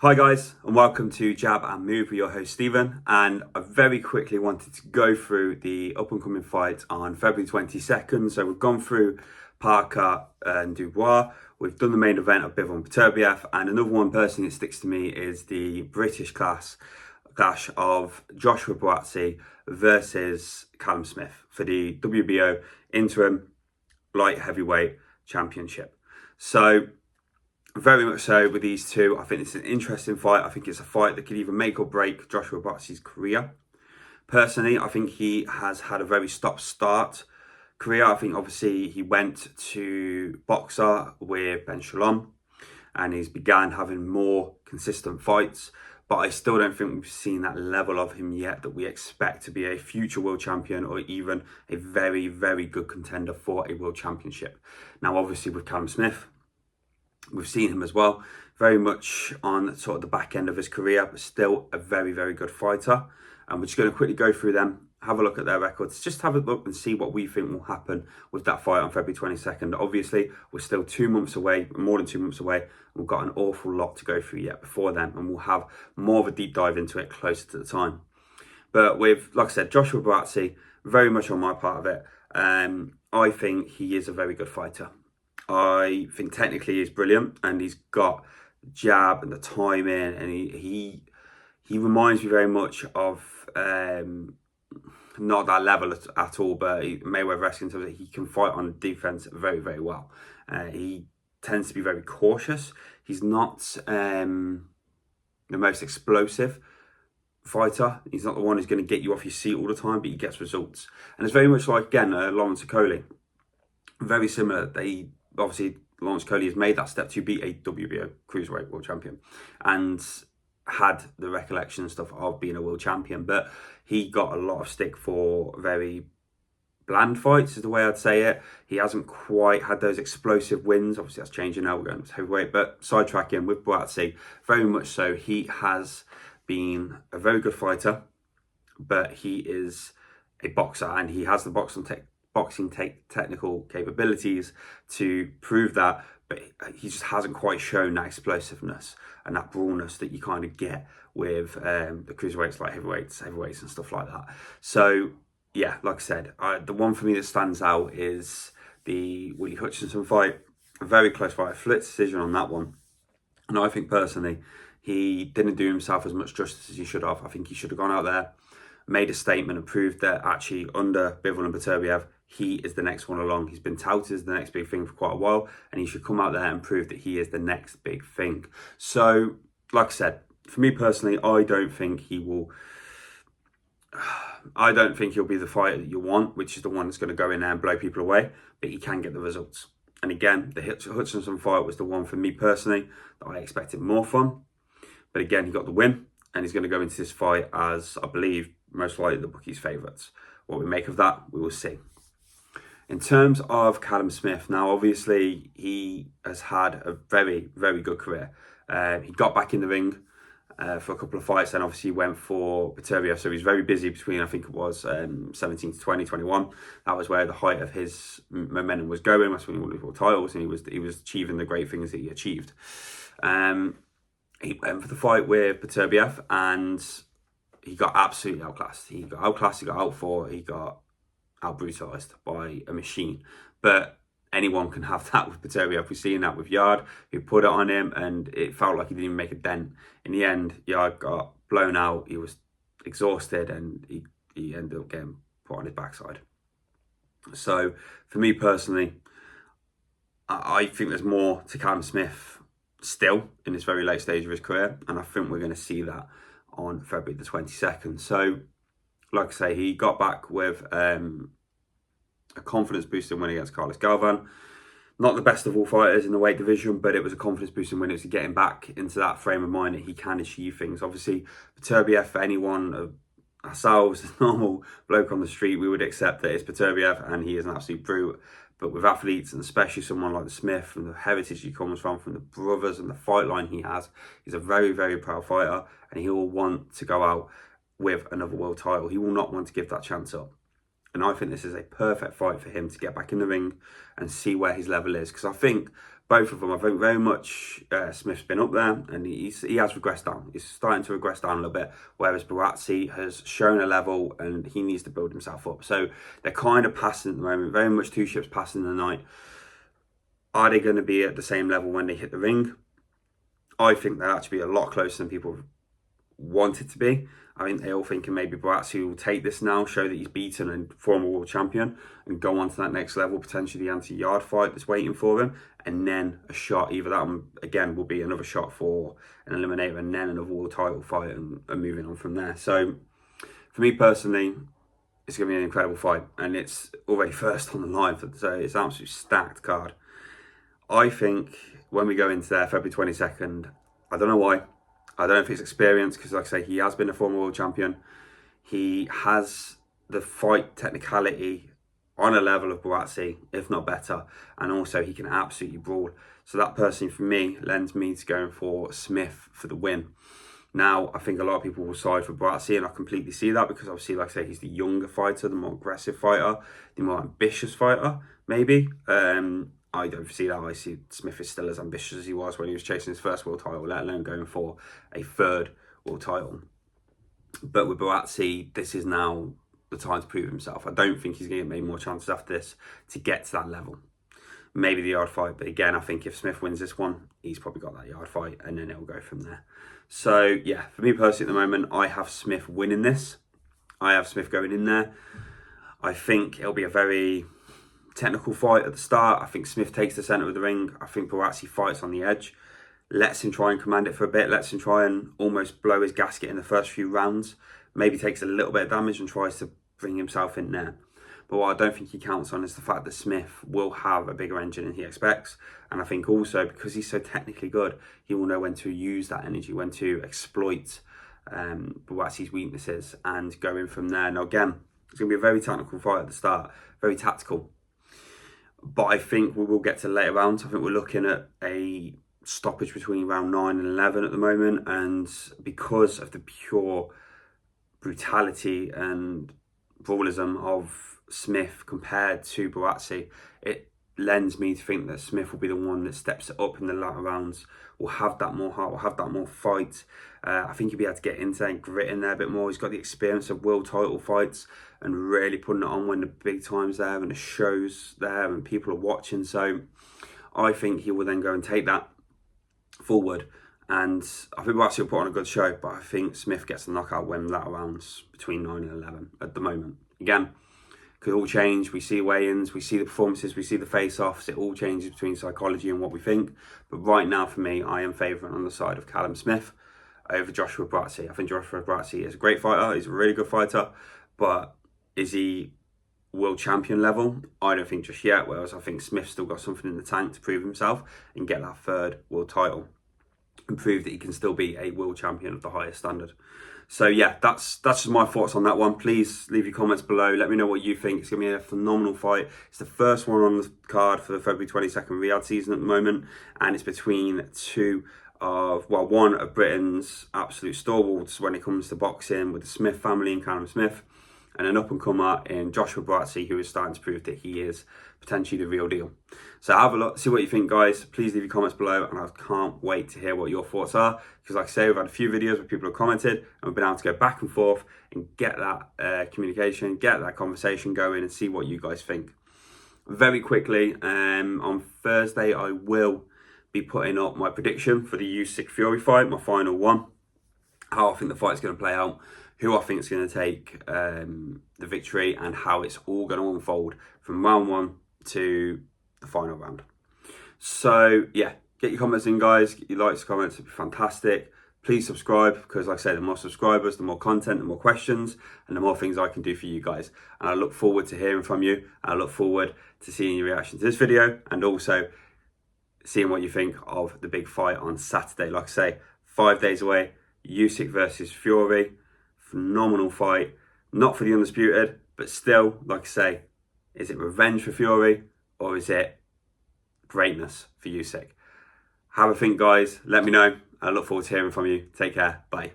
Hi guys, and welcome to Jab and Move with your host Stephen. And I very quickly wanted to go through the up and coming fight on February 22nd. So we've gone through Parker and Dubois. We've done the main event of Bivol and Beterbiev, and another one personally that sticks to me is the British clash of Joshua Buatsi versus Callum Smith for the WBO interim light heavyweight championship. So very much so with these two. I think it's an interesting fight. I think it's a fight that could either make or break Joshua Buatsi's career. Personally, I think he has had a very stop-start career. I think obviously he went to boxer with Ben Shalom and he's began having more consistent fights. But I still don't think we've seen that level of him yet that we expect to be a future world champion or even a very, very good contender for a world championship. Now, obviously with Callum Smith, we've seen him as well, very much on sort of the back end of his career, but still a very, very good fighter. And we're just going to quickly go through them, have a look at their records, just have a look and see what we think will happen with that fight on February 22nd. Obviously, we're still 2 months away, more than 2 months away. We've got an awful lot to go through yet before then, and we'll have more of a deep dive into it closer to the time. But with, like I said, Joshua Buatsi, very much on my part of it. I think he is a very good fighter. I think technically he's brilliant, and he's got the jab and the timing, and he reminds me very much of not that level at all, but Mayweather-esque in terms of he can fight on defense very, very well. He tends to be very cautious. He's not the most explosive fighter. He's not the one who's going to get you off your seat all the time, but he gets results. And it's very much like, again, Lawrence Okoli. Very similar. Obviously, Lawrence Okoli has made that step to be a WBO cruiserweight world champion and had the recollection and stuff of being a world champion, but he got a lot of stick for very bland fights, is the way I'd say it. He hasn't quite had those explosive wins. Obviously, that's changing now. We're going to heavyweight, but sidetracking with Buatsi, very much so. He has been a very good fighter, but he is a boxer, and he has the boxing technical capabilities to prove that, but he just hasn't quite shown that explosiveness and that brawlness that you kind of get with the cruiserweights, like heavyweights and stuff like that. So yeah, like I said, the one for me that stands out is the Willie Hutchinson fight. A very close fight, a split decision on that one. And I think personally, he didn't do himself as much justice as he should have. I think he should have gone out there, made a statement and proved that actually under Bivol and Beterbiev, he is the next one along. He's been touted as the next big thing for quite a while, and he should come out there and prove that he is the next big thing. So, like I said, for me personally, I don't think he'll be the fighter that you want, which is the one that's going to go in there and blow people away, but he can get the results. And again, the Hutchinson fight was the one for me personally that I expected more from. But again, he got the win, and he's going to go into this fight as, I believe, most likely the bookies' favourites. What we make of that, we will see. In terms of Callum Smith, now obviously he has had a very, very good career. He got back in the ring for a couple of fights, and obviously went for Beterbiev. So he's very busy between, I think it was 17 to 20, 21. That was where the height of his momentum was going. That's when he won his titles, and he was achieving the great things that he achieved. He went for the fight with Beterbiev, and he got absolutely outclassed. He got outclassed, he got outfought, he got out-brutalised by a machine. But anyone can have that with Beterbiev. We've seen that with Yard, who put it on him, and it felt like he didn't even make a dent. In the end, Yard got blown out, he was exhausted, and he ended up getting put on his backside. So, for me personally, I think there's more to Callum Smith still in this very late stage of his career, and I think we're going to see that on February the 22nd. So, like I say, he got back with a confidence-boosting win against Carlos Galvan. Not the best of all fighters in the weight division, but it was a confidence-boosting win. It was getting back into that frame of mind that he can achieve things. Obviously, Beterbiev, for anyone of ourselves, a normal bloke on the street, we would accept that it's Beterbiev, and he is an absolute brute. But with athletes, and especially someone like the Smith, and the heritage he comes from the brothers and the fight line he has, he's a very, very proud fighter, and he will want to go out with another world title. He will not want to give that chance up. And I think this is a perfect fight for him to get back in the ring and see where his level is. Because I think both of them, I think very much Smith's been up there, and he has regressed down. He's starting to regress down a little bit, whereas Buatsi has shown a level and he needs to build himself up. So they're kind of passing at the moment, very much two ships passing in the night. Are they going to be at the same level when they hit the ring? I think they'll actually be a lot closer than people want it to be. I think they all thinking maybe Buatsi will take this now, show that he's beaten and former world champion, and go on to that next level, potentially the anti-yard fight that's waiting for him, and then a shot, either that one, again, will be another shot for an eliminator, and then another world title fight, and moving on from there. So, for me personally, it's going to be an incredible fight, and it's already first on the line, so it's an absolute stacked card. I think when we go into there, February 22nd, I don't know why, I don't know if it's experience, because like I say, he has been a former world champion. He has the fight technicality on a level of Buatsi, if not better. And also he can absolutely brawl. So that personally, for me, lends me to going for Smith for the win. Now, I think a lot of people will side for Buatsi, and I completely see that, because obviously, like I say, he's the younger fighter, the more aggressive fighter, the more ambitious fighter, maybe. I don't see that. I see Smith is still as ambitious as he was when he was chasing his first world title, let alone going for a third world title. But with Buatsi, this is now the time to prove himself. I don't think he's going to get many more chances after this to get to that level. Maybe the yard fight, but again, I think if Smith wins this one, he's probably got that yard fight, and then it'll go from there. So, yeah, for me personally at the moment, I have Smith winning this. I have Smith going in there. I think it'll be a very technical fight at the start. I think Smith takes the centre of the ring. I think Buatsi fights on the edge, lets him try and command it for a bit, lets him try and almost blow his gasket in the first few rounds, maybe takes a little bit of damage and tries to bring himself in there. But what I don't think he counts on is the fact that Smith will have a bigger engine than he expects. And I think also, because he's so technically good, he will know when to use that energy, when to exploit Buatsi's weaknesses and go in from there. Now again, it's going to be a very technical fight at the start, very tactical. But I think we will get to later rounds. I think we're looking at a stoppage between round 9 and 11 at the moment. And because of the pure brutality and brawlism of Smith compared to Buatsi, it lends me to think that Smith will be the one that steps it up in the latter rounds, will have that more heart, will have that more fight. I think he'll be able to get into there and grit in there a bit more. He's got the experience of world title fights and really putting it on when the big time's there and the show's there and people are watching. So I think he will then go and take that forward. And I think Buatsi will put on a good show, but I think Smith gets the knockout win latter rounds between 9 and 11 at the moment. Again, could all change. We see weigh-ins, we see the performances, we see the face-offs. It all changes between psychology and what we think. But right now, for me, I am favouring on the side of Callum Smith over Joshua Buatsi. I think Joshua Buatsi is a great fighter. He's a really good fighter. But is he world champion level? I don't think just yet. Whereas I think Smith's still got something in the tank to prove himself and get that third world title and prove that he can still be a world champion of the highest standard. So yeah, that's just my thoughts on that one. Please leave your comments below. Let me know what you think. It's going to be a phenomenal fight. It's the first one on the card for the February 22nd Riyadh season at the moment. And it's between one of Britain's absolute stalwarts when it comes to boxing, with the Smith family and Callum Smith, and an up-and-comer in Joshua Buatsi, who is starting to prove that he is potentially the real deal. So have a look, see what you think, guys. Please leave your comments below, and I can't wait to hear what your thoughts are, because like I say, we've had a few videos where people have commented, and we've been able to go back and forth and get that communication, get that conversation going, and see what you guys think. Very quickly, on Thursday, I will be putting up my prediction for the Usyk Fury fight, my final one, how I think the fight's going to play out, who I think is going to take the victory, and how it's all going to unfold from round 1 to the final round. So yeah, get your comments in, guys. Get your likes, comments, it'd be fantastic. Please subscribe, because like I said, the more subscribers, the more content, the more questions, and the more things I can do for you guys. And I look forward to hearing from you. And I look forward to seeing your reaction to this video, and also seeing what you think of the big fight on Saturday. Like I say, 5 days away, Usyk versus Fury. Phenomenal fight. Not for the undisputed, but still, like I say, is it revenge for Fury, or is it greatness for Usyk? Have a think, guys. Let me know. I look forward to hearing from you. Take care. Bye.